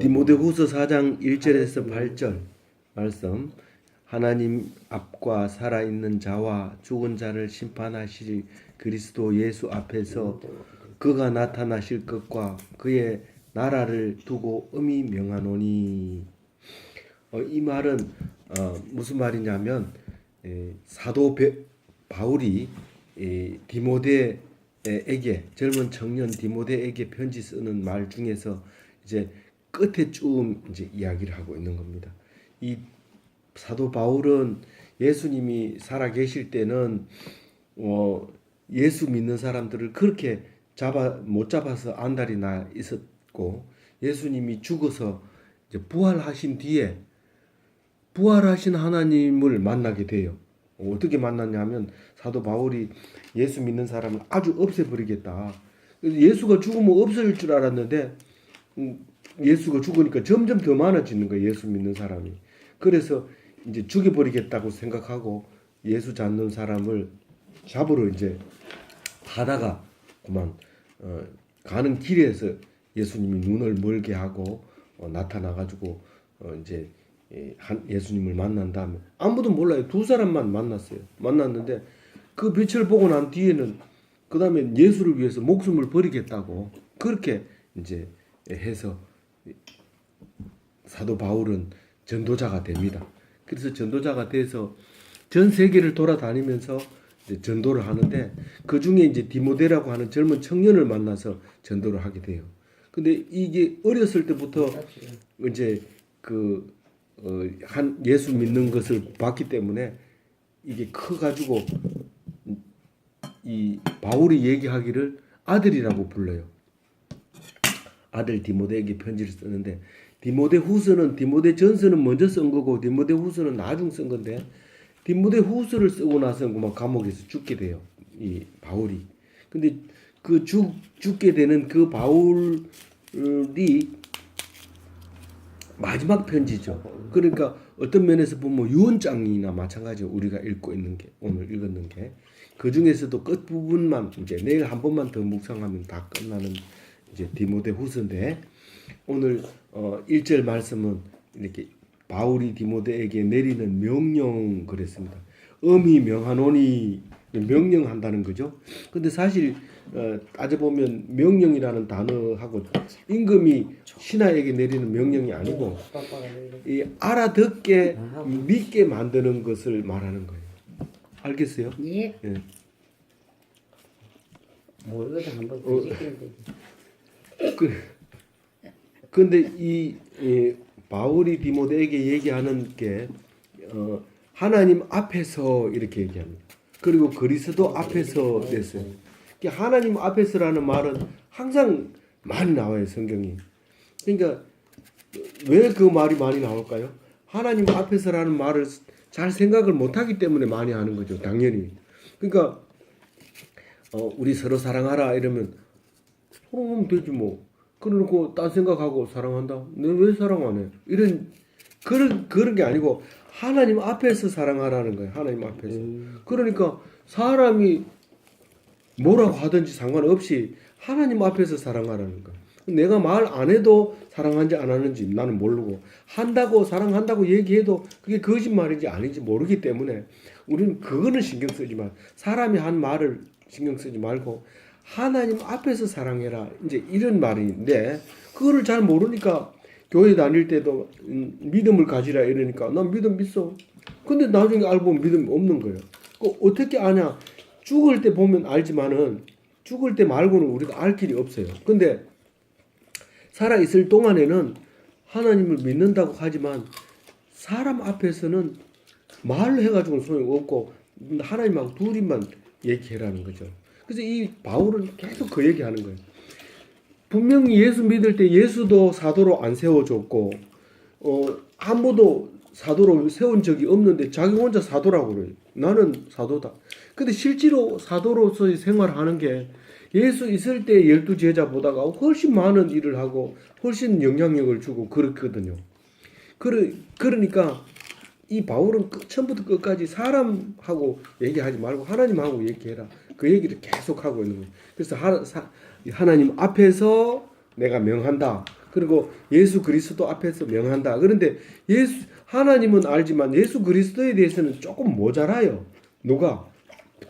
디모데후서 4장 1절에서 8절 말씀. 하나님 앞과 살아있는 자와 죽은 자를 심판하실 그리스도 예수 앞에서 그가 나타나실 것과 그의 나라를 두고 음이 명하노니. 이 말은 무슨 말이냐면 사도 바울이 디모데에게, 젊은 청년 디모데에게 편지 쓰는 말 중에서 이제 끝에 쭉 이제 이야기를 하고 있는 겁니다. 이 사도 바울은 예수님이 살아 계실 때는 예수 믿는 사람들을 그렇게 못 잡아서 안달이 나 있었고, 예수님이 죽어서 이제 부활하신 뒤에 부활하신 하나님을 만나게 돼요. 어떻게 만났냐면 사도 바울이 예수 믿는 사람을 아주 없애버리겠다. 예수가 죽으면 없어질 줄 알았는데 예수가 죽으니까 점점 더 많아지는 거예요. 예수 믿는 사람이. 그래서 이제 죽여버리겠다고 생각하고 예수 잡는 사람을 잡으러 이제 가다가 그만 가는 길에서 예수님이 눈을 멀게 하고 나타나가지고 이제 예수님을 만난 다음에 아무도 몰라요. 두 사람만 만났어요. 만났는데 그 빛을 보고 난 뒤에는 그 다음에 예수를 위해서 목숨을 버리겠다고 그렇게 이제 해서 사도 바울은 전도자가 됩니다. 그래서 전도자가 돼서 전 세계를 돌아다니면서 이제 전도를 하는데 그 중에 이제 디모데라고 하는 젊은 청년을 만나서 전도를 하게 돼요. 근데 이게 어렸을 때부터 이제 한 예수 믿는 것을 봤기 때문에 이게 커가지고 이 바울이 얘기하기를 아들이라고 불러요. 아들 디모데에게 편지를 쓰는데 디모데전서는 먼저 쓴 거고 디모데후서는 나중 쓴 건데 디모데후서를 쓰고 나서 그만 감옥에서 죽게 돼요. 이 바울이. 근데 그 죽게 되는 그 바울이 마지막 편지죠. 그러니까 어떤 면에서 보면 유언장이나 마찬가지로 우리가 읽고 있는 게 오늘 읽었는 게 그 중에서도 끝 부분만 이제 내일 한 번만 더 묵상하면 다 끝나는 이제 디모데후서인데 오늘 1절 말씀은 이렇게 바울이 디모데에게 내리는 명령 그랬습니다. 엄히 명하노니 명령한다는 거죠. 근데 사실 따져보면 명령이라는 단어하고 임금이 신하에게 내리는 명령이 아니고 이 알아듣게 믿게 만드는 것을 말하는 거예요. 알겠어요? 예. 예. 모르거든 한번 뒤집기는 되지. 근데 이 바울이 디모데에게 얘기하는 게 하나님 앞에서 이렇게 얘기합니다. 그리고 그리스도 앞에서 됐어요. 하나님 앞에서라는 말은 항상 많이 나와요, 성경이. 그러니까 왜 그 말이 많이 나올까요? 하나님 앞에서라는 말을 잘 생각을 못하기 때문에 많이 하는 거죠, 당연히. 그러니까 우리 서로 사랑하라 이러면 서로 하면 되지 뭐. 그러고 딴 생각하고 사랑한다. 내 왜 사랑 안 해? 이런 그런 게 아니고 하나님 앞에서 사랑하라는 거예요. 하나님 앞에서. 그러니까 사람이 뭐라고 하든지 상관없이 하나님 앞에서 사랑하라는 거예요. 내가 말 안 해도 사랑한지 안 하는지 나는 모르고 한다고 사랑한다고 얘기해도 그게 거짓말인지 아닌지 모르기 때문에 우리는 그거는 신경 쓰지만 사람이 한 말을 신경 쓰지 말고 하나님 앞에서 사랑해라 이제 이런 말인데 그거를 잘 모르니까 교회 다닐 때도 믿음을 가지라 이러니까 난 믿음 있어. 근데 나중에 알고 보면 믿음이 없는 거예요. 어떻게 아냐? 죽을 때 보면 알지만은 죽을 때 말고는 우리가 알 길이 없어요. 근데 살아 있을 동안에는 하나님을 믿는다고 하지만 사람 앞에서는 말을 해가지고는 소용없고 하나님하고 둘이만 얘기해라는 거죠. 그래서 이 바울은 계속 그 얘기하는 거예요. 분명히 예수 믿을 때 예수도 사도로 안 세워줬고 아무도 사도로 세운 적이 없는데 자기 혼자 사도라고 그래요. 나는 사도다. 근데 실제로 사도로서의 생활하는 게 예수 있을 때 12제자보다가 훨씬 많은 일을 하고 훨씬 영향력을 주고 그렇거든요. 그러니까 이 바울은 처음부터 끝까지 사람하고 얘기하지 말고 하나님하고 얘기해라. 그 얘기를 계속 하고 있는 거예요. 그래서 하나님 앞에서 내가 명한다. 그리고 예수 그리스도 앞에서 명한다. 그런데 하나님은 알지만 예수 그리스도에 대해서는 조금 모자라요. 누가?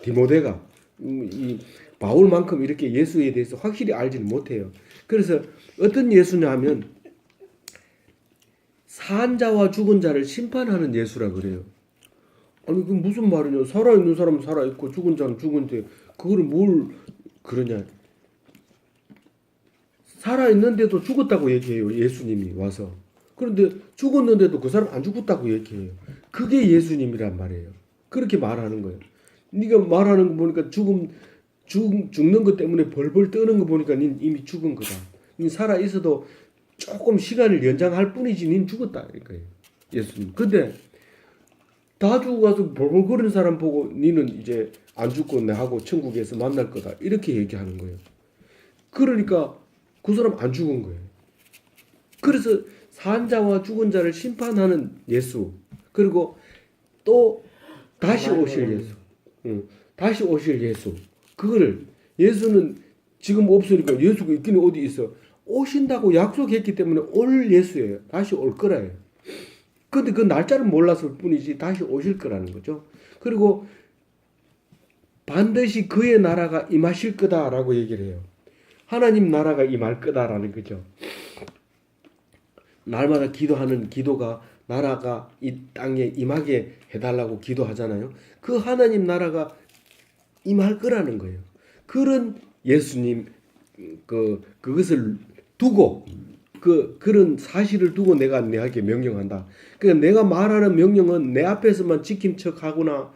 디모데가. 이 바울만큼 이렇게 예수에 대해서 확실히 알지는 못해요. 그래서 어떤 예수냐 하면 산 자와 죽은 자를 심판하는 예수라 그래요. 아니 그 무슨 말이냐? 살아있는 사람은 살아있고 죽은 자는 죽은데 그거를 뭘 그러냐? 살아있는데도 죽었다고 얘기해요. 예수님이 와서. 그런데 죽었는데도 그 사람 안 죽었다고 얘기해요. 그게 예수님이란 말이에요. 그렇게 말하는 거예요. 네가 말하는 거 보니까 죽는 것 때문에 벌벌 떠는 거 보니까 닌 이미 죽은 거다. 닌 살아 있어도 조금 시간을 연장할 뿐이지 닌 죽었다 이거예요. 예수님. 근데 다 죽어가서 벌벌거리는 사람 보고 니는 이제 안 죽고 내하고 천국에서 만날 거다 이렇게 얘기하는 거예요. 그러니까 그 사람 안 죽은 거예요. 그래서 산 자와 죽은 자를 심판하는 예수, 그리고 또 다시 오실 예수, 다시 오실 예수. 그거를 예수는 지금 없으니까 예수가 있기는 어디 있어? 오신다고 약속했기 때문에 올 예수예요. 다시 올 거라요. 근데 그 날짜를 몰랐을 뿐이지 다시 오실 거라는 거죠. 그리고 반드시 그의 나라가 임하실 거다라고 얘기를 해요. 하나님 나라가 임할 거다라는 거죠. 날마다 기도하는 기도가 나라가 이 땅에 임하게 해달라고 기도하잖아요. 그 하나님 나라가 임할 거라는 거예요. 그런 예수님 그것을 두고 그런 사실을 두고 내가 내게 명령한다. 그러니까 내가 말하는 명령은 내 앞에서만 지킨 척하거나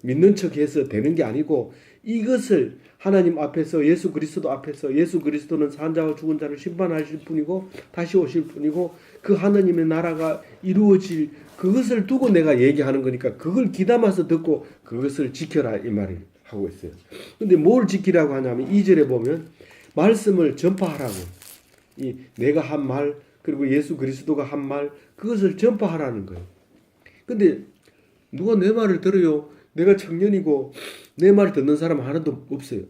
믿는 척해서 되는 게 아니고 이것을 하나님 앞에서 예수 그리스도 앞에서 예수 그리스도는 산 자와 죽은 자를 심판하실 분이고 다시 오실 분이고 그 하나님의 나라가 이루어질 그것을 두고 내가 얘기하는 거니까 그걸 귀담아서 듣고 그것을 지켜라 이 말을 하고 있어요. 근데 뭘 지키라고 하냐면 2절에 보면 말씀을 전파하라고 내가 한 말 그리고 예수 그리스도가 한 말 그것을 전파하라는 거예요. 근데 누가 내 말을 들어요? 내가 청년이고 내 말 듣는 사람 하나도 없어요.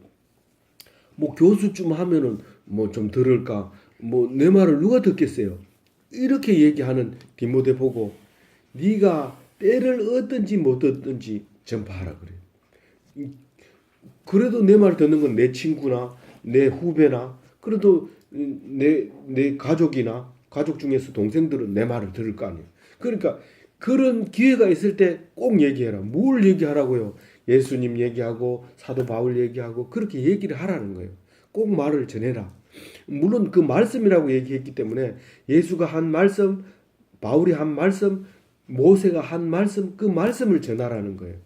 뭐 교수쯤 하면은 뭐 좀 들을까? 뭐 내 말을 누가 듣겠어요? 이렇게 얘기하는 디모데 보고 네가 때를 얻든지 못 얻든지 전파하라 그래요. 그래도 내 말 듣는 건 내 친구나 내 후배나 그래도 내 가족이나 가족 중에서 동생들은 내 말을 들을 거 아니에요. 그러니까 그런 기회가 있을 때 꼭 얘기해라. 뭘 얘기하라고요? 예수님 얘기하고 사도 바울 얘기하고 그렇게 얘기를 하라는 거예요. 꼭 말을 전해라. 물론 그 말씀이라고 얘기했기 때문에 예수가 한 말씀, 바울이 한 말씀, 모세가 한 말씀, 그 말씀을 전하라는 거예요.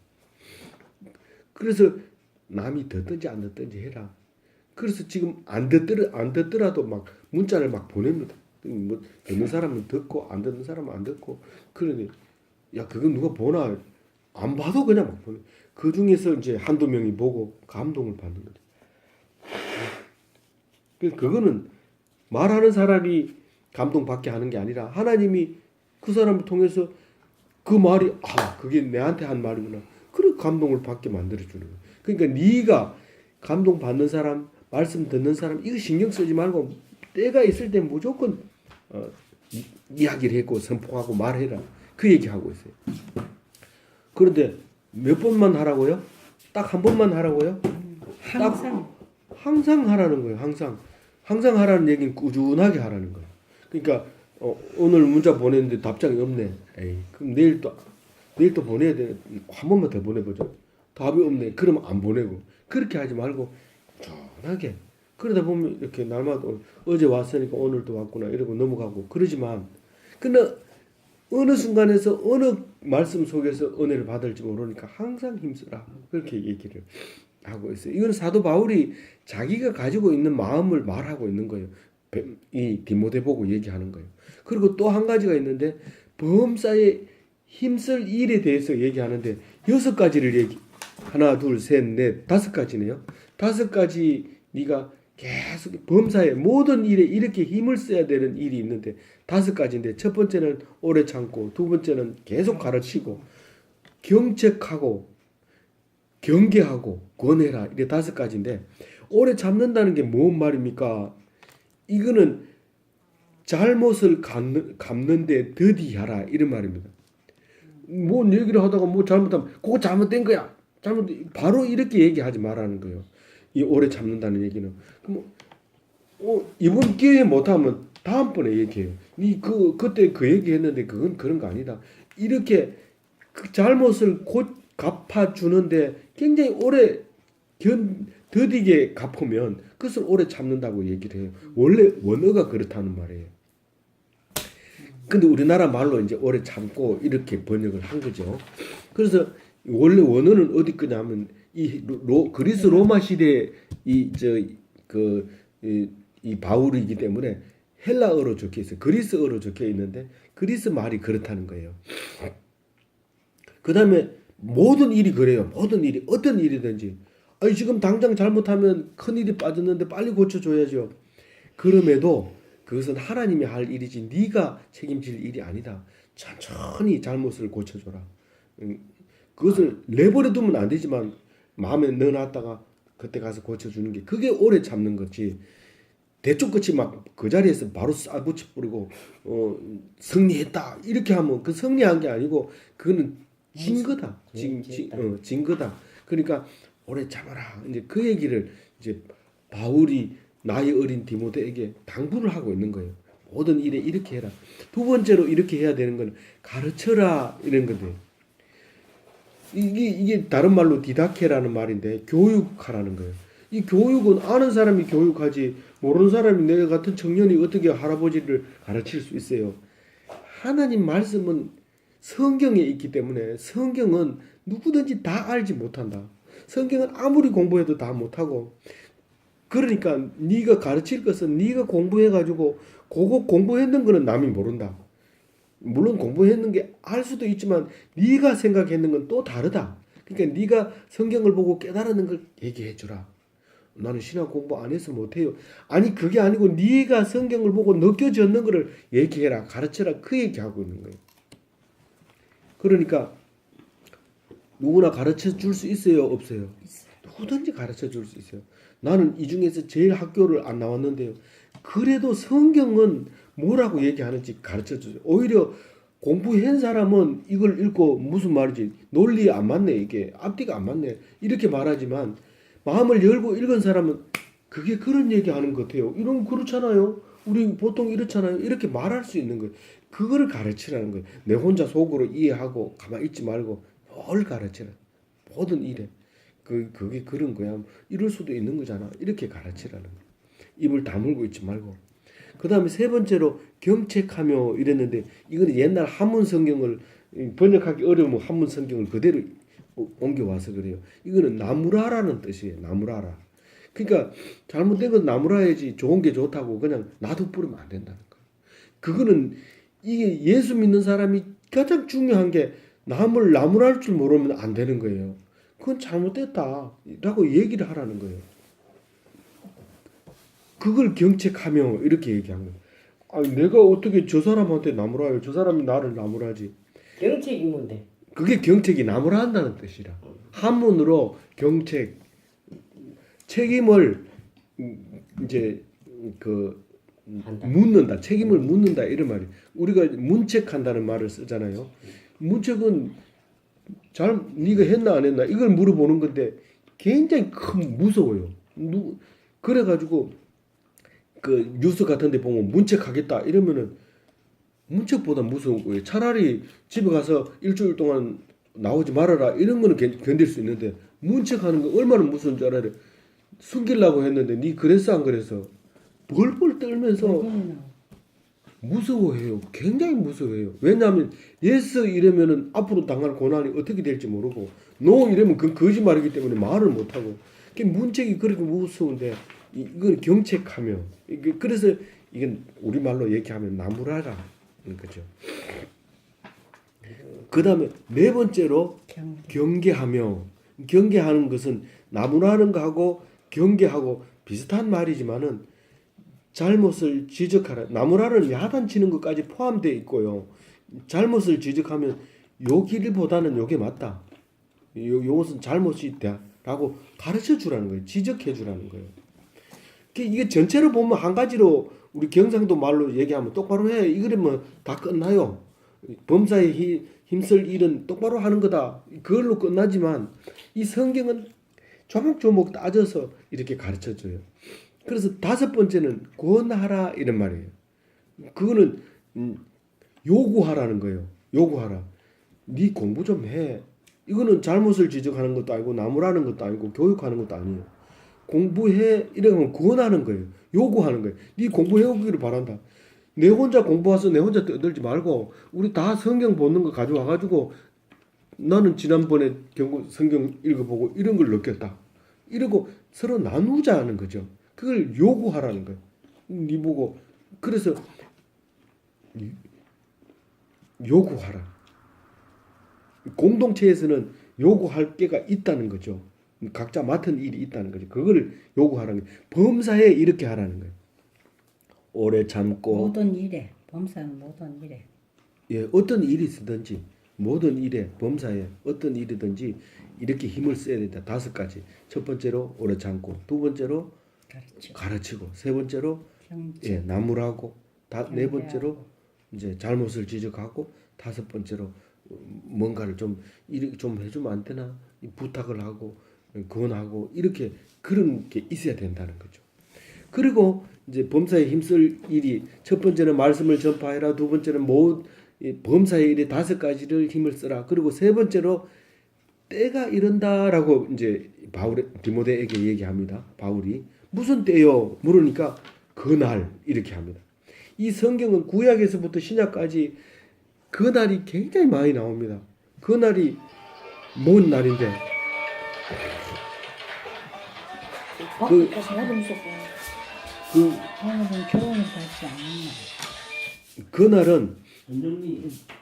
그래서 남이 듣든지 안 듣든지 해라. 그래서 지금 안 듣더라도 막 문자를 막 보냅니다. 뭐 듣는 사람은 듣고 안 듣는 사람은 안 듣고 그러니 야 그건 누가 보나 안 봐도 그냥 막 보내. 그 중에서 이제 한두 명이 보고 감동을 받는 거죠. 그거는 말하는 사람이 감동받게 하는 게 아니라 하나님이 그 사람을 통해서 그 말이 그게 내한테 한 말이구나. 그래 감동을 받게 만들어주는 거예요. 그러니까 네가 감동받는 사람 말씀 듣는 사람 이거 신경 쓰지 말고 때가 있을 때 무조건 이야기를 했고 선포하고 말해라. 그 얘기하고 있어요. 그런데 몇 번만 하라고요? 딱 한 번만 하라고요? 항상 하라는 거예요. 항상 하라는 얘기는 꾸준하게 하라는 거예요. 그러니까 오늘 문자 보냈는데 답장이 없네. 에이, 그럼 내일 또 보내야 돼. 한 번만 더 보내보죠. 답이 없네. 그러면 안 보내고 그렇게 하지 말고 편하게 그러다 보면 이렇게 날마다 어제 왔으니까 오늘도 왔구나 이러고 넘어가고 그러지만 근데 어느 순간에서 어느 말씀 속에서 은혜를 받을지 모르니까 항상 힘쓰라 그렇게 얘기를 하고 있어요. 이건 사도 바울이 자기가 가지고 있는 마음을 말하고 있는 거예요. 이 디모데 보고 얘기하는 거예요. 그리고 또 한 가지가 있는데 범사에 힘쓸 일에 대해서 얘기하는데 6가지를 하나 둘 셋 넷 5가지네요. 5가지 네가 계속 범사에 모든 일에 이렇게 힘을 써야 되는 일이 있는데 5가지인데 첫 번째는 오래 참고 두 번째는 계속 가르치고 경책하고 경계하고 권해라. 이게 5가지인데 오래 참는다는 게 뭔 말입니까? 이거는 잘못을 갚는데 더디하라 이런 말입니다. 뭔 얘기를 하다가 뭐 잘못하면 그거 잘못된 거야. 바로 이렇게 얘기하지 말라는 거예요. 이 오래 참는다는 얘기는. 그럼 이번 기회에 못하면 다음번에 얘기해요. 니 그때 그 얘기했는데 그건 그런 거 아니다. 이렇게 그 잘못을 곧 갚아주는데 굉장히 오래 더디게 갚으면 그것을 오래 참는다고 얘기를 해요. 원래 원어가 그렇다는 말이에요. 근데 우리나라 말로 이제 오래 참고 이렇게 번역을 한 거죠. 그래서 원래 원어는 어디 거냐면 이 그리스 로마 시대 이 바울이기 때문에 헬라어로 적혀 있어요. 그리스어로 적혀 있는데 그리스 말이 그렇다는 거예요. 그다음에 모든 일이 그래요. 모든 일이 어떤 일이든지 아니 지금 당장 잘못하면 큰 일이 빠졌는데 빨리 고쳐줘야죠. 그럼에도 그것은 하나님이 할 일이지 네가 책임질 일이 아니다. 천천히 잘못을 고쳐줘라. 그것을 내버려 두면 안 되지만 마음에 넣어놨다가 그때 가서 고쳐주는 게 그게 오래 참는 거지. 대쪽끝이 막 그 자리에서 바로 쌀붙이 뿌리고 승리했다 이렇게 하면 그 승리한 게 아니고 그거는 진 거다. 진 거다. 그러니까 오래 참아라. 이제 그 얘기를 이제 바울이 나이 어린 디모데에게 당부를 하고 있는 거예요. 모든 일에 이렇게 해라. 두 번째로 이렇게 해야 되는 건 가르쳐라 이런 건데 이게 다른 말로 디다케라는 말인데 교육하라는 거예요. 이 교육은 아는 사람이 교육하지 모르는 사람이 내 같은 청년이 어떻게 할아버지를 가르칠 수 있어요. 하나님 말씀은 성경에 있기 때문에 성경은 누구든지 다 알지 못한다. 성경은 아무리 공부해도 다 못하고 그러니까 네가 가르칠 것은 네가 공부해가지고 그거 공부했는 거는 남이 모른다. 물론 공부했는 게 알 수도 있지만 네가 생각했는 건 또 다르다. 그러니까 네가 성경을 보고 깨달았는 걸 얘기해 주라. 나는 신학 공부 안 해서 못해요. 아니 그게 아니고 네가 성경을 보고 느껴졌는 거를 얘기해라. 가르쳐라. 그 얘기하고 있는 거예요. 그러니까 누구나 가르쳐 줄 수 있어요? 없어요? 누구든지 가르쳐 줄 수 있어요. 나는 이 중에서 제일 학교를 안 나왔는데요. 그래도 성경은 뭐라고 얘기하는지 가르쳐 주세요. 오히려 공부한 사람은 이걸 읽고 무슨 말이지 논리 안 맞네 이게 앞뒤가 안 맞네 이렇게 말하지만 마음을 열고 읽은 사람은 그게 그런 얘기하는 것 같아요. 이런 그렇잖아요. 우리 보통 이렇잖아요. 이렇게 말할 수 있는 거예요. 그거를 가르치라는 거예요. 내 혼자 속으로 이해하고 가만히 있지 말고 뭘 가르치라. 모든 일에 그게 그런 거야. 이럴 수도 있는 거잖아. 이렇게 가르치라는 거예요. 입을 다물고 있지 말고. 그 다음에 세 번째로 경책하며 이랬는데 이거는 옛날 한문 성경을 번역하기 어려우면 한문 성경을 그대로 옮겨와서 그래요. 이거는 나무라라는 뜻이에요. 나무라라. 그러니까 잘못된 건 나무라야지 좋은 게 좋다고 그냥 놔둬 뿌리면 안 된다는 거예요. 그거는 이게 예수 믿는 사람이 가장 중요한 게 남을 나무랄 줄 모르면 안 되는 거예요. 그건 잘못됐다라고 얘기를 하라는 거예요. 그걸 경책하며 이렇게 얘기한 거예요. 아니 내가 어떻게 저 사람한테 나무라요? 저 사람이 나를 나무라지. 경책이 뭔데? 그게 경책이 나무라 한다는 뜻이라. 한문으로 경책 책임을 이제 묻는다. 책임을 묻는다 이런 말이. 우리가 문책한다는 말을 쓰잖아요. 문책은 네가 했나 안 했나 이걸 물어보는 건데 굉장히 무서워요. 그래가지고 그 뉴스 같은데 보면 문책하겠다 이러면은 문책보다 무서운 거예요. 차라리 집에 가서 일주일 동안 나오지 말아라 이런 거는 견딜 수 있는데 문책하는 거 얼마나 무서운 줄 알아요. 숨기려고 했는데 네 그랬어 안 그래서 벌벌 떨면서 무서워해요. 굉장히 무서워해요. 왜냐하면 예스 이러면은 앞으로 당할 고난이 어떻게 될지 모르고 노 이러면 그 거짓말이기 때문에 말을 못하고 문책이 그렇게 무서운데 이건 경책하며 그래서 이건 우리말로 얘기하면 나무라라는 거죠. 그 다음에 네 번째로 경계하며 경계하는 것은 나무라는 거하고 경계하고 비슷한 말이지만은 잘못을 지적하라. 나무라는 야단치는 것까지 포함되어 있고요. 잘못을 지적하면 요 길보다는 요게 맞다. 요것은 잘못이 있다라고 가르쳐 주라는 거예요. 지적해 주라는 거예요. 이게 전체로 보면 한 가지로 우리 경상도 말로 얘기하면 똑바로 해. 이거면 다 끝나요. 범사에 힘쓸 일은 똑바로 하는 거다. 그걸로 끝나지만 이 성경은 조목조목 따져서 이렇게 가르쳐 줘요. 그래서 다섯 번째는 권하라 이런 말이에요. 그거는 요구하라는 거예요. 요구하라. 네 공부 좀 해. 이거는 잘못을 지적하는 것도 아니고 나무라는 것도 아니고 교육하는 것도 아니에요. 공부해 이러면 권하는 거예요. 요구하는 거예요. 네 공부해 오기를 바란다. 내 혼자 공부해서 내 혼자 떠들지 말고 우리 다 성경 보는 거 가져와 가지고 나는 지난번에 성경 읽어보고 이런 걸 느꼈다. 이러고 서로 나누자는 거죠. 그걸 요구하라는 거예요. 네 보고 그래서 요구하라. 공동체에서는 요구할 게가 있다는 거죠. 각자 맡은 일이 있다는 거죠. 그걸 요구하라는 거예요. 범사에 이렇게 하라는 거예요. 오래 참고 모든 일에 범사는 모든 일에 예, 어떤 일이 있든지 모든 일에 범사에 어떤 일이든지 이렇게 힘을 써야 된다. 다섯 가지. 첫 번째로 오래 참고, 두 번째로 가르치고, 세 번째로 경치 예, 나무라고, 네 번째로 경계하고. 이제 잘못을 지적하고, 다섯 번째로 뭔가를 좀 이렇게 좀 해주면 안 되나 부탁을 하고 권하고 이렇게 그런 게 있어야 된다는 거죠. 그리고 이제 범사에 힘쓸 일이 첫 번째는 말씀을 전파해라, 두 번째는 범사의 일에 다섯 가지를 힘을 쓰라. 그리고 세 번째로 때가 이른다라고 이제 디모데에게 얘기합니다. 바울이 무슨 때요? 물으니까 그날 이렇게 합니다. 이 성경은 구약에서부터 신약까지 그 날이 굉장히 많이 나옵니다. 그 날이 뭔 날인데? 오늘은 결혼을 받지 않는 날. 그 날은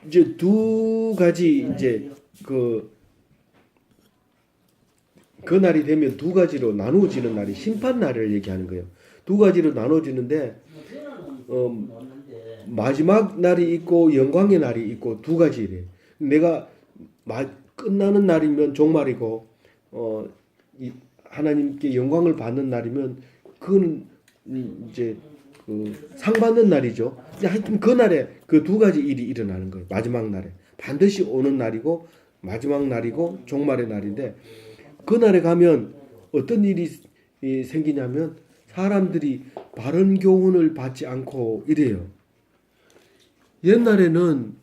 이제 두 가지 이제 그 날이 되면 두 가지로 나누어지는 날이 심판 날을 얘기하는 거예요. 두 가지로 나누어지는데 마지막 날이 있고 영광의 날이 있고 두 가지래. 내가 끝나는 날이면 종말이고 하나님께 영광을 받는 날이면 그건 이제 상 받는 날이죠. 하여튼 그 날에 그 두 가지 일이 일어나는 거예요. 마지막 날에 반드시 오는 날이고 마지막 날이고 종말의 날인데 그 날에 가면 어떤 일이 생기냐면 사람들이 바른 교훈을 받지 않고 이래요. 옛날에는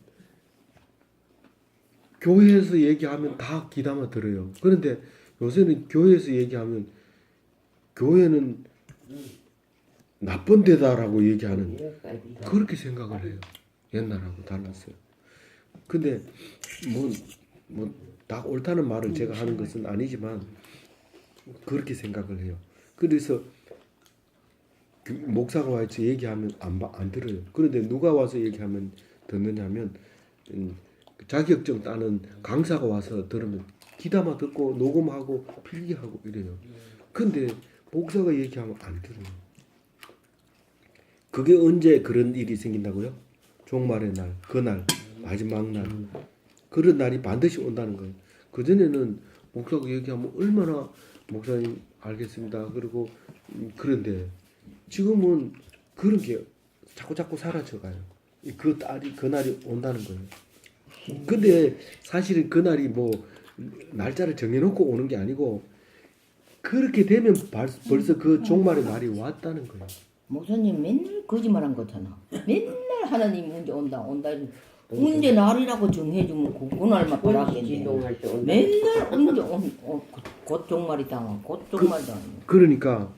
교회에서 얘기하면 다 귀담아 들어요. 그런데 요새는 교회에서 얘기하면 교회는 나쁜 데다라고 얘기하는 그렇게 생각을 해요. 옛날하고 달랐어요. 근데 다 옳다는 말을 제가 하는 것은 아니지만 그렇게 생각을 해요. 그래서 목사가 와서 얘기하면 안 들어요. 그런데 누가 와서 얘기하면 듣느냐면 자격증 따는 강사가 와서 들으면 귀담아 듣고 녹음하고 필기하고 이래요. 근데 목사가 얘기하면 안 들어요. 그게 언제 그런 일이 생긴다고요? 종말의 날, 그날, 마지막 날. 그런 날이 반드시 온다는 거예요. 그전에는 목사가 얘기하면 얼마나 목사님 알겠습니다. 그리고 그런데 지금은 그런 게 자꾸 사라져가요. 그 날이 온다는 거예요. 근데 사실은 그 날이 날짜를 정해놓고 오는 게 아니고 그렇게 되면 벌써 그 종말의 날이 왔다는 거예요. 목사님 맨날 거짓말한 거잖아. 맨날 하나님 언제 온다. 언제 날이라고 정해주면 그 날만 바라겠네. 맨날 언제 곧 종말이다. 곧 종말이다. 그러니까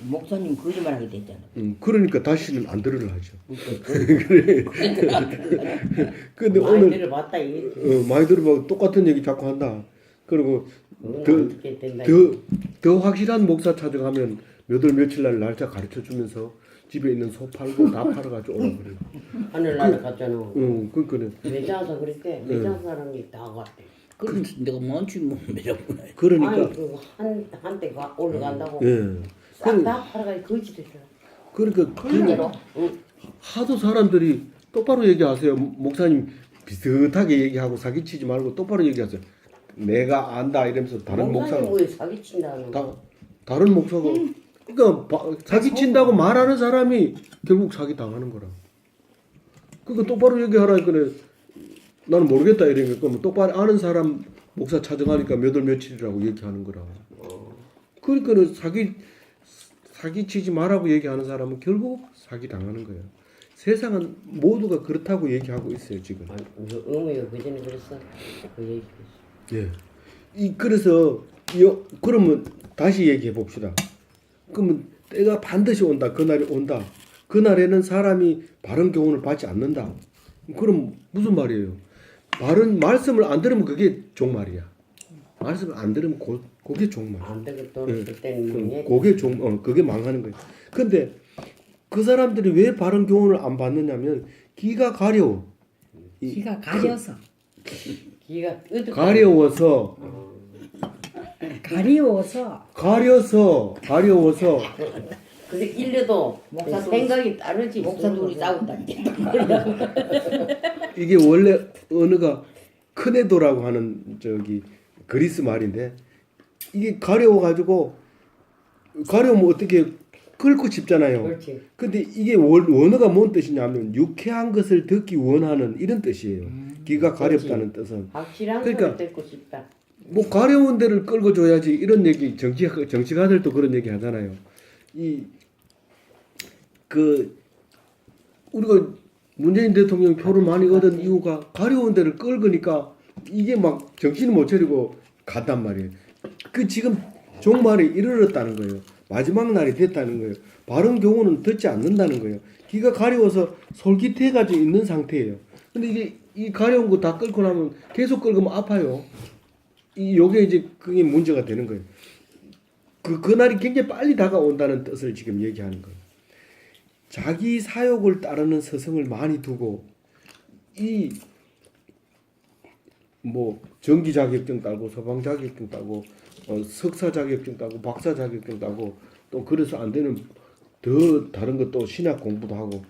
목사님 거짓말하게 됐잖아. 그러니까 다시는 안 들으려 하죠. 그래. 근데 많이 오늘 들어봤다 이게. 많이 들어보고 똑같은 얘기 자꾸 한다. 그리고 더 확실한 목사 찾아가면 몇 월 며칠 날 날짜 가르쳐 주면서 집에 있는 소 팔고 다 팔아가지고 오라 그래요. 하늘나라 갔잖아. 그러니까 매장사 그랬대. 매장 사람이 다 갔대. 그럼 내가 뭔지 매력구나. 그러니까 아니 한때 올라간다고. 예. 싹 다 팔아가지고 거짓했어. 그러니까 실제로. 하도 사람들이 똑바로 얘기하세요. 목사님 비슷하게 얘기하고 사기치지 말고 똑바로 얘기하세요. 내가 안다 이러면서 다른 목사가 목사님 왜 사기친다는 다른 목사가 그러니까 사기 친다고 말하는 사람이 결국 사기 당하는 거라. 그러니까 똑바로 얘기하라 그래. 나는 모르겠다 이러니까 그럼 똑바로 아는 사람 목사 찾아가니까 몇 월 며칠이라고 얘기하는 거라. 그러니까는 사기 치지 말라고 얘기하는 사람은 결국 사기 당하는 거예요. 세상은 모두가 그렇다고 얘기하고 있어요 지금. 어머니가 그전에 그랬어. 그 얘기. 예. 그래서 그러면 다시 얘기해 봅시다. 그러면 때가 반드시 온다. 그날이 온다. 그날에는 사람이 바른 교훈을 받지 않는다. 그럼 무슨 말이에요? 바른 말씀을 안 들으면 그게 종말이야. 말씀을 안 들으면 그게 종말. 안 되고 또 그때는 그게 그게 망하는 거예요. 근데 그 사람들이 왜 바른 교훈을 안 받느냐면 귀가 가려워. 귀가 가려서. 기가 어디 가려워서 가려워서 근데 일려도 목사 생각이 다르지. 목사 둘이 싸운다니까. 이게 원래 언어가 크네도라고 하는 그리스 말인데 이게 가려워가지고 가려우면 어떻게 끓고 싶잖아요. 그렇지. 근데 이게 원어가 뭔 뜻이냐면 유쾌한 것을 듣기 원하는 이런 뜻이에요. 귀가 가렵다는 뜻은. 확실한 그러니까 소리 듣고 싶다. 뭐 가려운 데를 끌고 줘야지 이런 얘기 정치가들도 그런 얘기 하잖아요. 우리가 문재인 대통령 표를 많이 얻은 이유가 가려운 데를 끌으니까 이게 막 정신을 못 차리고 갔단 말이에요. 지금 종말에 이르렀다는 거예요. 마지막 날이 됐다는 거예요. 바른 교훈은 듣지 않는다는 거예요. 귀가 가려워서 솔깃해가지고 있는 상태예요. 근데 이게 이 가려운 거 다 끌고 나면 계속 끌고면 아파요. 요게 이제 그게 문제가 되는 거예요. 그날이 굉장히 빨리 다가온다는 뜻을 지금 얘기하는 거예요. 자기 사욕을 따르는 서성을 많이 두고 뭐 전기 자격증 따고 서방 자격증 따고 석사 자격증 따고 박사 자격증 따고 또 그래서 안 되는 더 다른 것도 신학 공부도 하고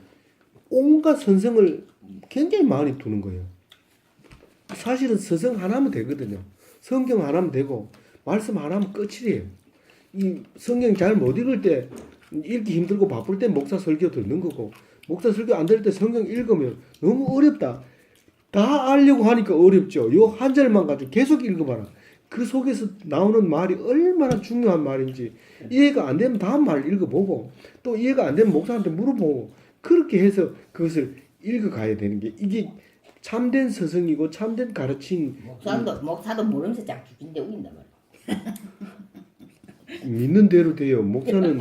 온갖 선성을 굉장히 많이 두는 거예요. 사실은 서성 하나면 되거든요. 성경 하나면 되고 말씀 하나면 끝이에요. 이 성경 잘 못 읽을 때 읽기 힘들고 바쁠 때 목사 설교 듣는 거고 목사 설교 안 될 때 성경 읽으면 너무 어렵다. 다 알려고 하니까 어렵죠. 요 한 절만 가지고 계속 읽어봐라. 그 속에서 나오는 말이 얼마나 중요한 말인지 이해가 안 되면 다음 말 읽어보고 또 이해가 안 되면 목사한테 물어보고 그렇게 해서 그것을 읽어가야 되는 게 이게 참된 서성이고 참된 가르침. 목사도 모르면서 자꾸 죽인데 우긴단 말이야. 믿는 대로 돼요. 목사는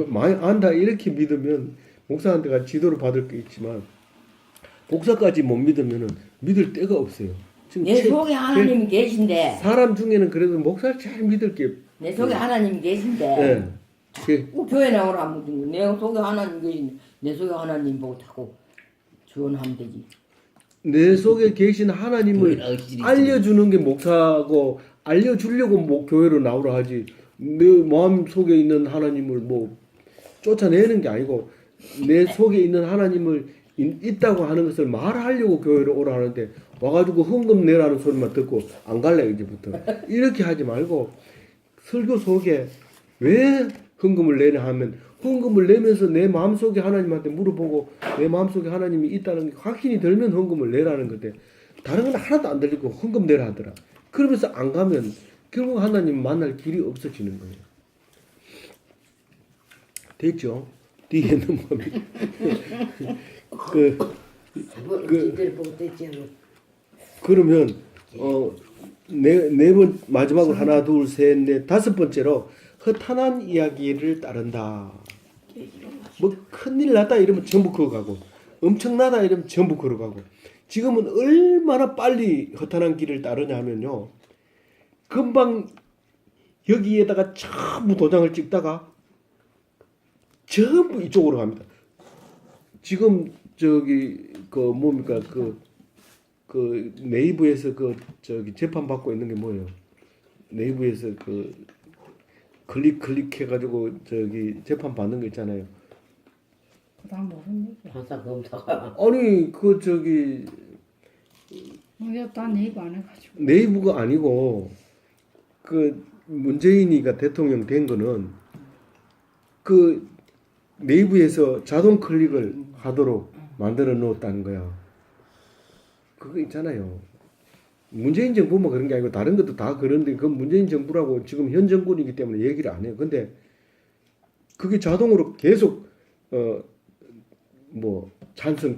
많이 안다 이렇게 믿으면 목사한테가 지도를 받을 게 있지만 목사까지 못 믿으면은 믿을 데가 없어요. 지금 내 속에 하나님이 계신데 사람 중에는 그래도 목사를 잘 믿을 게 내 속에 하나님이 계신데 예. 교회 나오라 하면 내 속에 하나님 계신데 내 속에 하나님 보고 자꾸 지원하면 되지. 내 속에 계신 하나님을 알려주는 게 목사고 알려주려고 교회로 나오라 하지 내 마음 속에 있는 하나님을 뭐 쫓아내는 게 아니고 내 속에 있는 하나님을 있다고 하는 것을 말하려고 교회로 오라 하는데 와가지고 헌금 내라는 소리만 듣고 안 갈래 이제부터 이렇게 하지 말고 설교 속에 왜 헌금을 내냐 하면 헌금을 내면서 내 마음속에 하나님한테 물어보고 내 마음속에 하나님이 있다는 게 확신이 들면 헌금을 내라는 건데 다른 건 하나도 안 들리고 헌금 내라 하더라. 그러면서 안 가면 결국 하나님 만날 길이 없어지는 거예요. 됐죠? 뒤에 넘어가면 지들 보고 됐지. 그러면 네 번 마지막으로 하나 둘 셋 넷 다섯 번째로 허탄한 이야기를 따른다. 뭐 큰일 났다 이러면 전부 그거 가고 엄청나다 이러면 전부 그거 가고 지금은 얼마나 빨리 허탄한 길을 따르냐면요. 금방 여기에다가 전부 도장을 찍다가 전부 이쪽으로 갑니다. 지금 뭡니까 그 네이버에서 재판 받고 있는 게 뭐예요? 네이버에서 클릭해가지고 재판 받는 거 있잖아요. 나 모르는 얘기야. 판사 검사가 아니 이거 다 내고 안 해가지고. 내부가 아니고 그 문재인이가 대통령 된 거는 그 내부에서 자동 클릭을 하도록 만들어 놓았다는 거야. 그거 있잖아요. 문재인 정부만 그런 게 아니고 다른 것도 다 그런데 그건 문재인 정부라고 지금 현 정권이기 때문에 얘기를 안 해요. 근데 그게 자동으로 계속 뭐 찬성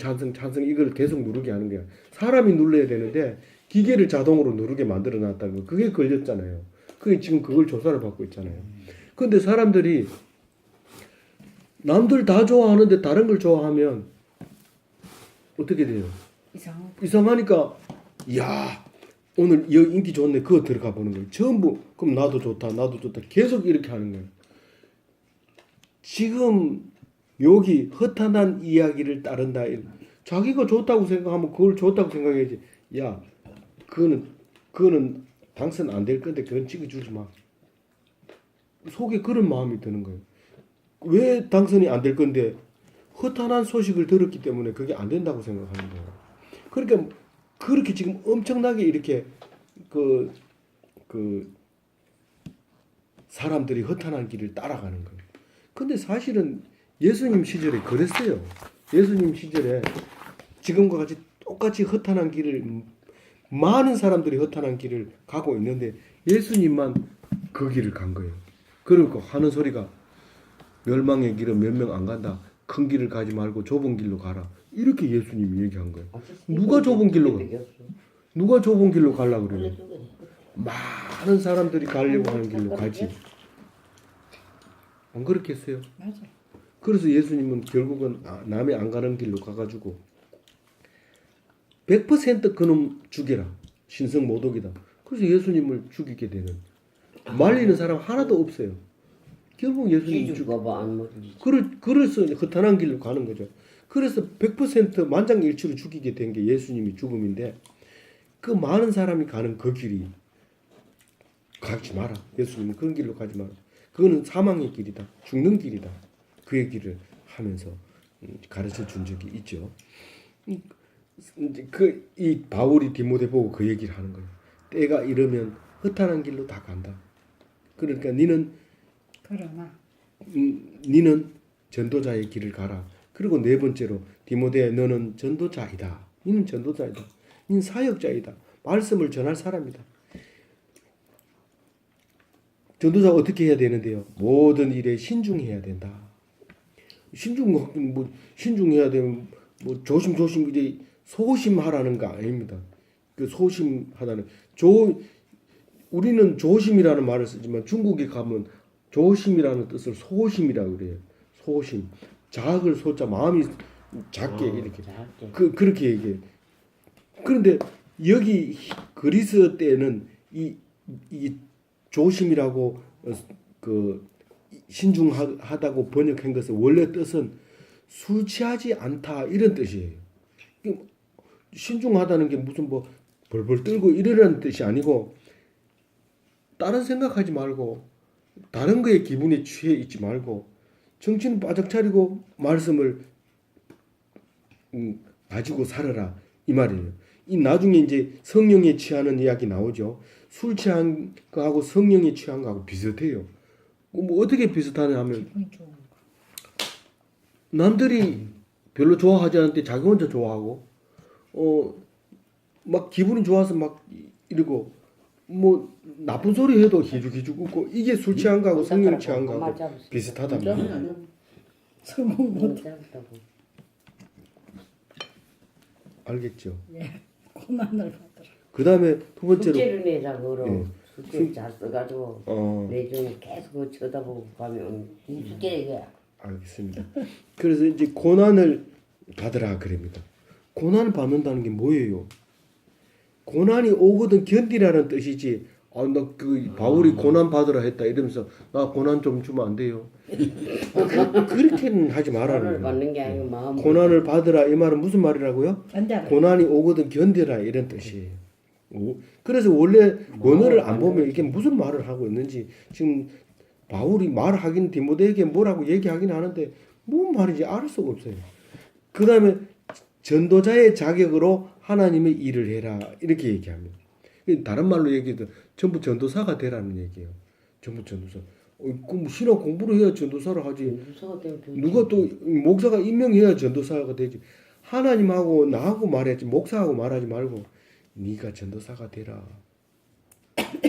이걸 계속 누르게 하는 거야. 사람이 눌러야 되는데 기계를 자동으로 누르게 만들어 놨다는 거. 그게 걸렸잖아요. 그게 지금 그걸 조사를 받고 있잖아요. 근데 사람들이 남들 다 좋아하는데 다른 걸 좋아하면 어떻게 돼요? 이상하고. 이상하니까 야 오늘 이 인기 좋네 그거 들어가 보는 거예요. 전부 그럼 나도 좋다 계속 이렇게 하는 거예요. 지금 여기 허탄한 이야기를 따른다. 자기가 좋다고 생각하면 그걸 좋다고 생각해야지. 야 그거는 당선 안 될 건데 그건 찍어주지 마. 속에 그런 마음이 드는 거예요. 왜 당선이 안 될 건데 허탄한 소식을 들었기 때문에 그게 안 된다고 생각하는 거예요. 그러니까 그렇게 지금 엄청나게 이렇게 그 사람들이 허탄한 길을 따라가는 거예요. 근데 사실은 예수님 시절에 그랬어요. 예수님 시절에 지금과 같이 똑같이 허탄한 길을 많은 사람들이 허탄한 길을 가고 있는데 예수님만 그 길을 간 거예요. 그러니까 하는 소리가 멸망의 길은 몇 명 안 간다. 큰 길을 가지 말고 좁은 길로 가라. 이렇게 예수님이 얘기한 거예요. 누가 좁은 길로 가? 누가 좁은 길로 가려고 그래요? 많은 사람들이 가려고 하는 길로 가지. 안 그렇겠어요? 맞아. 그래서 예수님은 결국은 남이 안 가는 길로 가가지고 100% 그놈 죽여라. 신성 모독이다. 그래서 예수님을 죽이게 되는 말리는 사람 하나도 없어요. 결국 예수님 죽어봐 안 먹지. 그래서 허탄한 길로 가는 거죠. 그래서 100% 만장일치로 죽이게 된 게 예수님이 죽음인데 그 많은 사람이 가는 그 길이 가지 마라. 예수님은 그런 길로 가지 마라. 그거는 사망의 길이다. 죽는 길이다. 그 얘기를 하면서 가르쳐 준 적이 있죠. 이 바울이 디모데 보고 그 얘기를 하는 거예요. 때가 이르면 허탄한 길로 다 간다. 그러니까 그러나 니는 전도자의 길을 가라. 그리고 네 번째로 디모데 너는 전도자이다. 니는 전도자이다. 니는 사역자이다. 말씀을 전할 사람이다. 전도자가 어떻게 해야 되는데요? 모든 일에 신중해야 된다. 신중해야 되면 조심 이제 소심하라는 거 아닙니다. 그 소심하다는 우리는 조심이라는 말을 쓰지만 중국에 가면 조심이라는 뜻을 소심이라고 그래요. 소심. 작을 소자 마음이 작게 이렇게 그렇게 얘기해요. 그런데 여기 그리스 때는 이 조심이라고 그 신중하다고 번역한 것은 원래 뜻은 술 취하지 않다 이런 뜻이에요. 신중하다는 게 무슨 뭐 벌벌 떨고 이러라는 뜻이 아니고 다른 생각하지 말고 다른 거에 기분에 취해 있지 말고 정신 바짝 차리고 말씀을 가지고 살아라 이 말이에요. 이 나중에 이제 성령에 취하는 이야기 나오죠. 술 취한 거하고 성령에 취한 거하고 비슷해요. 뭐 어떻게 비슷하냐 하면 기분 좋은 거. 남들이 별로 좋아하지 않는데 자기 혼자 좋아하고 막 기분이 좋아서 막 이러고 뭐 나쁜 소리 해도 기죽기죽 웃고 이게 술 취한 거하고 성령 취한 거하고 비슷하답니다. 설명 못. 알겠죠? 예. 고난을 받더라. 그 다음에 두 번째로 숙제를 내자고 그러. 예. 숙제 잘 써가지고 내중에 계속 그거 쳐다보고 가면 숙제 이거야. 알겠습니다. 그래서 이제 고난을 받으라 그럽니다. 고난을 받는다는 게 뭐예요? 고난이 오거든 견디라는 뜻이지. 나 그 바울이 고난 받으라 했다 이러면서 나 고난 좀 주면 안 돼요. 그렇게는 하지 말라는 고난을 거예요. 받는 게 아니고 마음. 고난을 받으라 이 말은 무슨 말이라고요? 견뎌라. 고난이 오거든 견디라 이런 뜻이에요. 그래서 원래 원어를 안 보면 이게 무슨 말을 하고 있는지 지금 바울이 말하긴 디모데에게 뭐라고 얘기하긴 하는데 뭔 말인지 알 수가 없어요. 그 다음에 전도자의 자격으로 하나님의 일을 해라 이렇게 얘기합니다. 다른 말로 얘기해도 전부 전도사가 되라는 얘기예요. 전부 전도사. 그럼 신학 공부를 해야 전도사를 하지. 전도사가 되면 좋지. 누가 또 목사가 임명해야 전도사가 되지. 하나님하고 나하고 말해야지. 목사하고 말하지 말고 네가 전도사가 되라.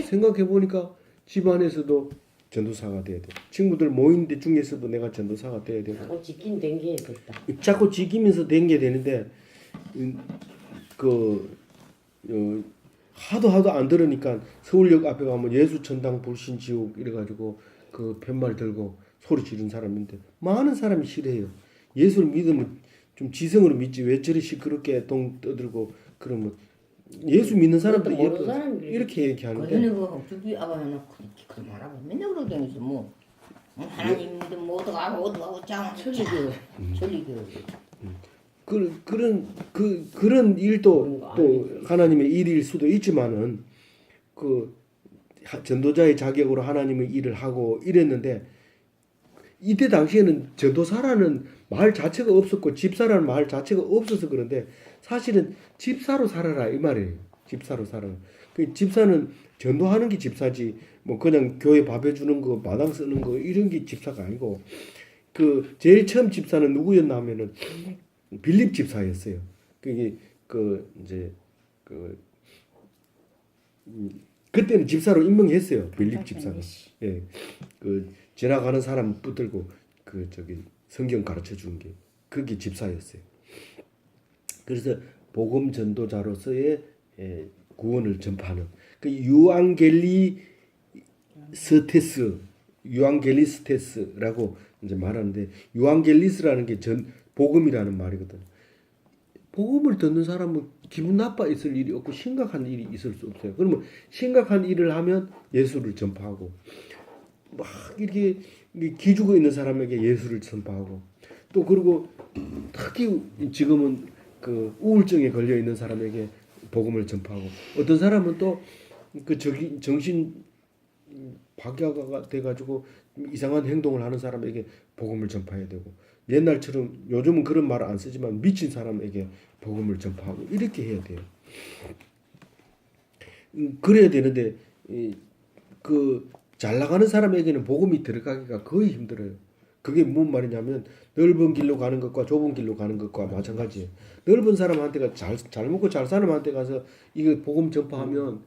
생각해 보니까 집안에서도 전도사가 돼야 돼. 친구들 모인 데 중에서도 내가 전도사가 돼야 되고. 자꾸 지킨 댕겨야 됐다. 자꾸 지키면서 된 게 되는데 하도 안 들으니까 서울역 앞에 가면 예수천당 불신지옥 이래가지고 그 팻말 들고 소리 지르는 사람인데 많은 사람이 싫어해요. 예수를 믿으면 좀 지성으로 믿지 왜 저리 시끄럽게 동 떠들고 그러면 예수 믿는 사람들 그것도 모르는 사람이 이렇게 얘기하는데 그전에 그 주비 아바는 그렇게 말하고 맨날 그러더니 뭐 하나님 믿음 뭐 어떡하고 짱 천리교육. 천리교육. 그런 일도 또 하나님의 일일 수도 있지만은 그 전도자의 자격으로 하나님의 일을 하고 이랬는데 이때 당시에는 전도사라는 말 자체가 없었고 집사라는 말 자체가 없어서 그런데 사실은 집사로 살아라 이 말이에요. 집사로 살아라. 그 집사는 전도하는 게 집사지 뭐 그냥 교회 밥 해주는 거 마당 쓰는 거 이런 게 집사가 아니고 그 제일 처음 집사는 누구였나 하면은 빌립 집사였어요. 그게 그때는 집사로 임명했어요. 빌립 집사가. 예. 그 지나가는 사람 붙들고 성경 가르쳐 주는 게 그게 집사였어요. 그래서 복음 전도자로서의 구원을 전파하는 그 유앙겔리스테스라고 이제 말하는데 유앙겔리스라는 게 복음이라는 말이거든. 복음을 듣는 사람은 기분 나빠 있을 일이 없고 심각한 일이 있을 수 없어요. 그러면 심각한 일을 하면 예수를 전파하고 막 이렇게 기죽어 있는 사람에게 예수를 전파하고 또 그리고 특히 지금은 그 우울증에 걸려 있는 사람에게 복음을 전파하고 어떤 사람은 또 그 정신 박야가 돼가지고 이상한 행동을 하는 사람에게 복음을 전파해야 되고 옛날처럼 요즘은 그런 말을 안 쓰지만 미친 사람에게 복음을 전파하고 이렇게 해야 돼요. 그래야 되는데 그 잘 나가는 사람에게는 복음이 들어가기가 거의 힘들어요. 그게 뭔 말이냐면 넓은 길로 가는 것과 좁은 길로 가는 것과 마찬가지예요. 넓은 사람한테가 잘 먹고 잘 사는 사람한테 가서 이거 복음 전파하면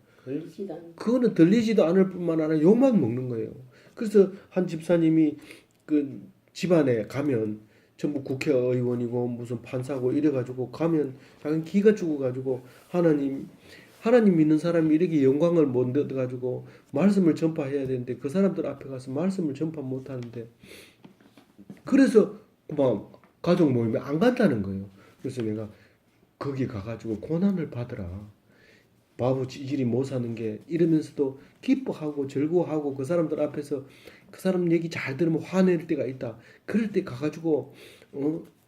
그거는 들리지도 않을 뿐만 아니라 욕만 먹는 거예요. 그래서 한 집사님이 그 집안에 가면 전부 국회의원이고 무슨 판사고 이래가지고 가면 자기는 기가 죽어가지고 하나님 믿는 사람이 이렇게 영광을 못 얻어가지고 말씀을 전파해야 되는데 그 사람들 앞에 가서 말씀을 전파 못하는데 그래서 막 가족 모임에 안 간다는 거예요. 그래서 내가 거기 가가지고 고난을 받으라. 바보 찌질이 못 사는 게 이러면서도 기뻐하고 즐거워하고 그 사람들 앞에서 그 사람 얘기 잘 들으면 화낼 때가 있다. 그럴 때 가가지고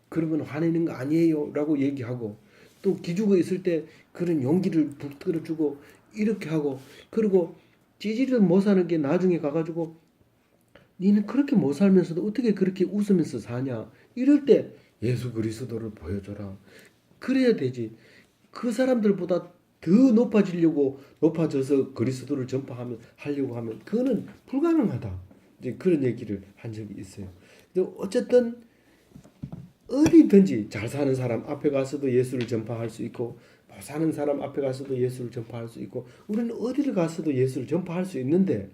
그런 건 화내는 거 아니에요 라고 얘기하고 또 기죽어 있을 때 그런 용기를 붙들어주고 이렇게 하고 그리고 찌질을 못 사는 게 나중에 가가지고 니는 그렇게 못 살면서도 어떻게 그렇게 웃으면서 사냐 이럴 때 예수 그리스도를 보여줘라. 그래야 되지. 그 사람들보다 더 높아져서 그리스도를 하려고 하면 그거는 불가능하다. 이제 그런 얘기를 한 적이 있어요. 근데 어쨌든 어디든지 잘 사는 사람 앞에 가서도 예수를 전파할 수 있고 못 사는 사람 앞에 가서도 예수를 전파할 수 있고 우리는 어디를 가서도 예수를 전파할 수 있는데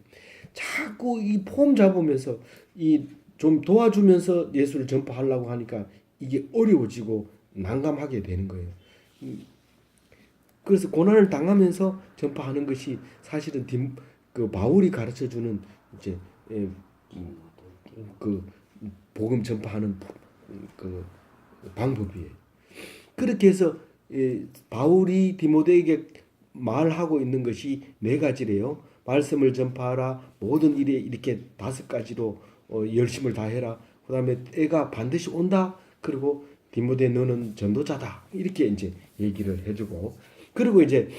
자꾸 이 폼 잡으면서 이 좀 도와주면서 예수를 전파하려고 하니까 이게 어려워지고 난감하게 되는 거예요. 그래서 고난을 당하면서 전파하는 것이 사실은 그 바울이 가르쳐주는 이제 그 복음 전파하는 그 방법이에요. 그렇게 해서 바울이 디모데에게 말하고 있는 것이 4가지래요. 말씀을 전파하라. 모든 일에 이렇게 5가지로 열심을 다해라. 그다음에 때가 반드시 온다. 그리고 디모데 너는 전도자다. 이렇게 이제 얘기를 해주고 그리고 이제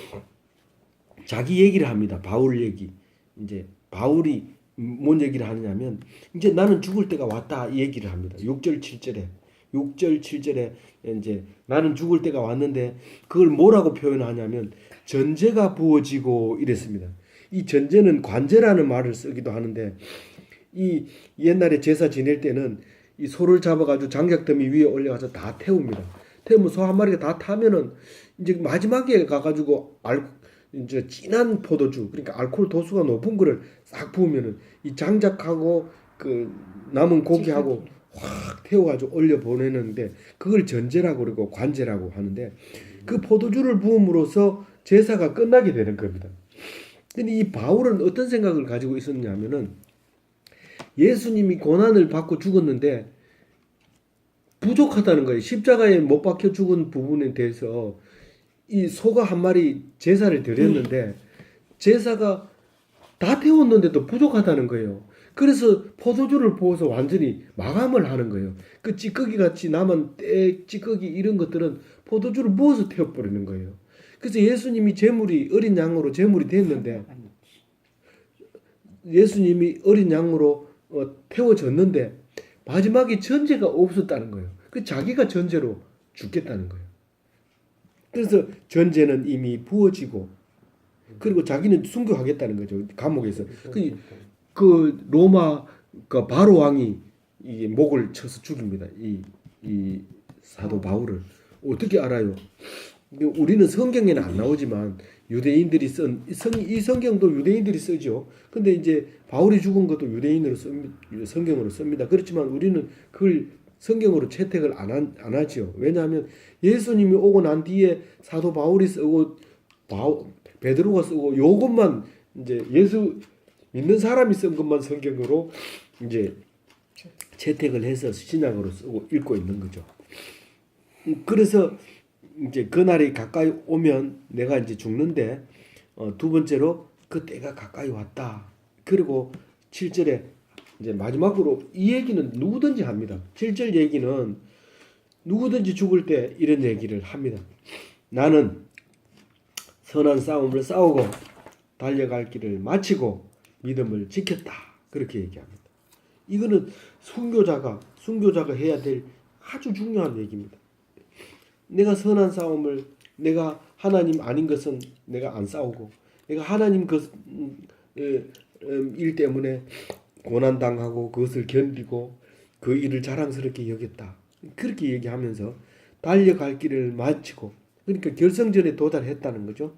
자기 얘기를 합니다. 바울 얘기. 이제 바울이 뭔 얘기를 하느냐면 이제 나는 죽을 때가 왔다 이 얘기를 합니다. 6절 7절에 6절 7절에 이제 나는 죽을 때가 왔는데 그걸 뭐라고 표현하냐면 전제가 부어지고 이랬습니다. 이 전제는 관제라는 말을 쓰기도 하는데 이 옛날에 제사 지낼 때는 이 소를 잡아가지고 장작더미 위에 올려가서 다 태웁니다. 태우면 소 한 마리가 다 타면은 이제 마지막에 가가지고 이제 진한 포도주 그러니까 알코올 도수가 높은 거를 싹 부으면은 이 장작하고 그 남은 고기하고 확 태워가지고 올려 보내는데 그걸 전제라고 그러고 관제라고 하는데 그 포도주를 부음으로써 제사가 끝나게 되는 겁니다. 근데 이 바울은 어떤 생각을 가지고 있었냐면은 예수님이 고난을 받고 죽었는데 부족하다는 거예요. 십자가에 못 박혀 죽은 부분에 대해서 이 소가 한 마리 제사를 드렸는데 제사가 다 태웠는데도 부족하다는 거예요. 그래서 포도주를 부어서 완전히 마감을 하는 거예요. 그 찌꺼기 같이 남은 때 찌꺼기 이런 것들은 포도주를 부어서 태워버리는 거예요. 그래서 예수님이 제물이 어린 양으로 제물이 됐는데 예수님이 어린 양으로 태워졌는데 마지막에 전제가 없었다는 거예요. 그 자기가 전제로 죽겠다는 거예요. 그래서 전제는 이미 부어지고 그리고 자기는 순교하겠다는 거죠. 감옥에서 그 로마 그 바로 왕이 이 목을 쳐서 죽입니다. 이 사도 바울을 어떻게 알아요? 우리는 성경에는 안 나오지만 유대인들이 쓴 이 성경도 유대인들이 쓰죠. 근데 이제 바울이 죽은 것도 유대인으로 성경으로 씁니다. 그렇지만 우리는 그걸 성경으로 채택을 안 하지요. 왜냐하면 예수님이 오고 난 뒤에 사도 바울이 쓰고 베드로가 쓰고 요것만 이제 예수 믿는 사람이 쓴 것만 성경으로 이제 채택을 해서 신약으로 쓰고 읽고 있는 거죠. 그래서 이제 그날이 가까이 오면 내가 이제 죽는데 두 번째로 그 때가 가까이 왔다. 그리고 7절에 이제 마지막으로 이 얘기는 누구든지 합니다. 7절 얘기는 누구든지 죽을 때 이런 얘기를 합니다. 나는 선한 싸움을 싸우고 달려갈 길을 마치고 믿음을 지켰다. 그렇게 얘기합니다. 이거는 순교자가 해야 될 아주 중요한 얘기입니다. 내가 선한 싸움을 내가 하나님 아닌 것은 내가 안 싸우고 내가 하나님 일 때문에 고난당하고 그것을 견디고 그 일을 자랑스럽게 여겼다. 그렇게 얘기하면서 달려갈 길을 마치고 그러니까 결승전에 도달했다는 거죠.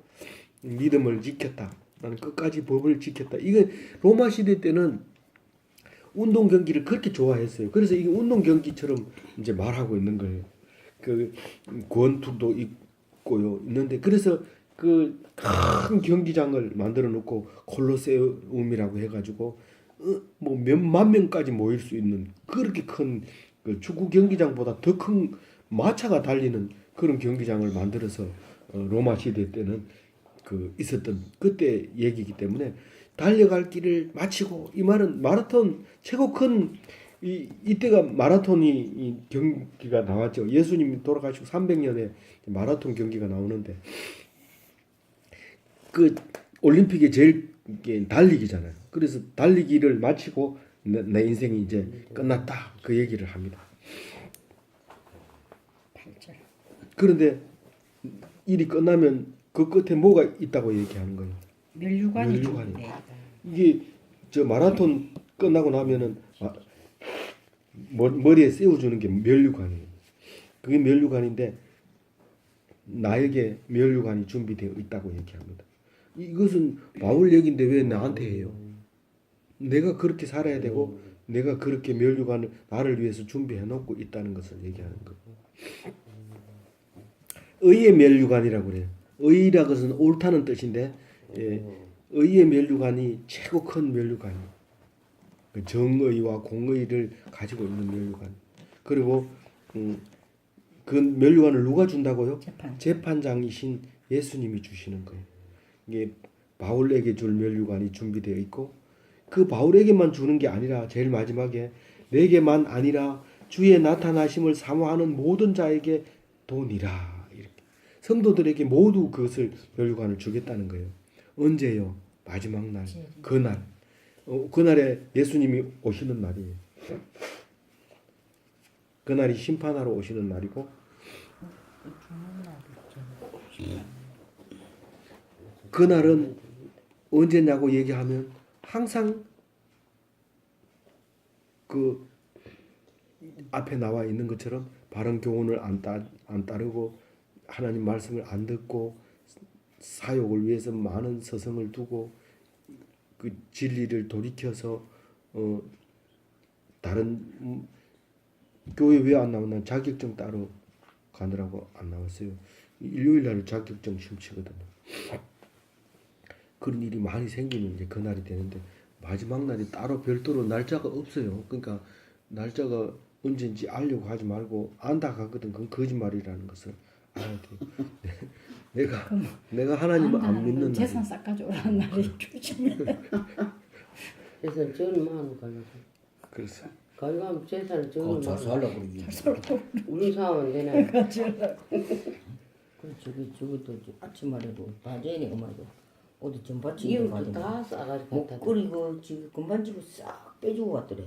믿음을 지켰다. 나는 끝까지 법을 지켰다. 이게 로마 시대 때는 운동 경기를 그렇게 좋아했어요. 그래서 이게 운동 경기처럼 이제 말하고 있는 거예요. 그 권투도 있고요. 있는데 그래서 그 큰 경기장을 만들어 놓고 콜로세움이라고 해가지고 뭐 몇만 명까지 모일 수 있는 그렇게 큰 그 축구 경기장보다 더 큰 마차가 달리는 그런 경기장을 만들어서 로마 시대 때는 그 있었던 그때 얘기이기 때문에 달려갈 길을 마치고 이 말은 마라톤 최고 큰 이때가 마라톤이 이 경기가 나왔죠. 예수님이 돌아가시고 300년에 마라톤 경기가 나오는데 그 올림픽이 제일 달리기잖아요. 그래서 달리기를 마치고 내 인생이 이제 끝났다 그 얘기를 합니다. 8절. 그런데 일이 끝나면 그 끝에 뭐가 있다고 얘기하는 거예요. 멸류관이 멸류관이. 네. 이게 저 마라톤 끝나고 나면은 머리에 세워주는 게 멸류관이에요. 그게 멸류관인데 나에게 멸류관이 준비되어 있다고 얘기합니다. 이것은 바울 얘기인데 왜 나한테 해요? 내가 그렇게 살아야 되고 내가 그렇게 멸류관을 나를 위해서 준비해 놓고 있다는 것을 얘기하는 거고. 의의 멸류관이라고 그래요. 의라는 것은 옳다는 뜻인데 의의 멸류관이 최고 큰 멸류관이에요. 그 정의와 공의를 가지고 있는 멸류관. 그리고 그 멸류관을 누가 준다고요? 재판장이신 예수님이 주시는 거예요. 이게 바울에게 줄 멸류관이 준비되어 있고 그 바울에게만 주는 게 아니라 제일 마지막에 내게만 아니라 주의 나타나심을 사모하는 모든 자에게 도니라. 이렇게 성도들에게 모두 그것을 멸류관을 주겠다는 거예요. 언제요? 마지막 날. 그날. 그날에 예수님이 오시는 날이에요. 그날이 심판하러 오시는 날이고 그날은 언제냐고 얘기하면 항상 그 앞에 나와 있는 것처럼 바른 교훈을 안 따르고 하나님 말씀을 안 듣고 사욕을 위해서 많은 서성을 두고 그 진리를 돌이켜서 다른 교회 왜 안 나오나 자격증 따러 가느라고 안 나왔어요. 일요일 날 자격증 시험 치거든요. 그런 일이 많이 생기면 이제 그날이 되는데 마지막 날이 따로 별도로 날짜가 없어요. 그러니까 날짜가 언제인지 알려고 하지 말고 안다 하거든. 그건 거짓말이라는 것을 알아야 돼요. 내가 하나님을 안 믿는 재산 날. 싹 가져오라는 날이 조심해. 재산 저는 많은 가지고. 그래서 가져가면 재산을 그거 저는 잘 많은. 살라 그러지. 우리 사람은 되나? 가져오라고. 그래 저것도 아침말에도 바제니 엄마도 어디 전받치 이웃도 가더니 다 싸가지고 목 갖다 줘. 끓이고 지금 금반지고 싹 빼주고 갔더래.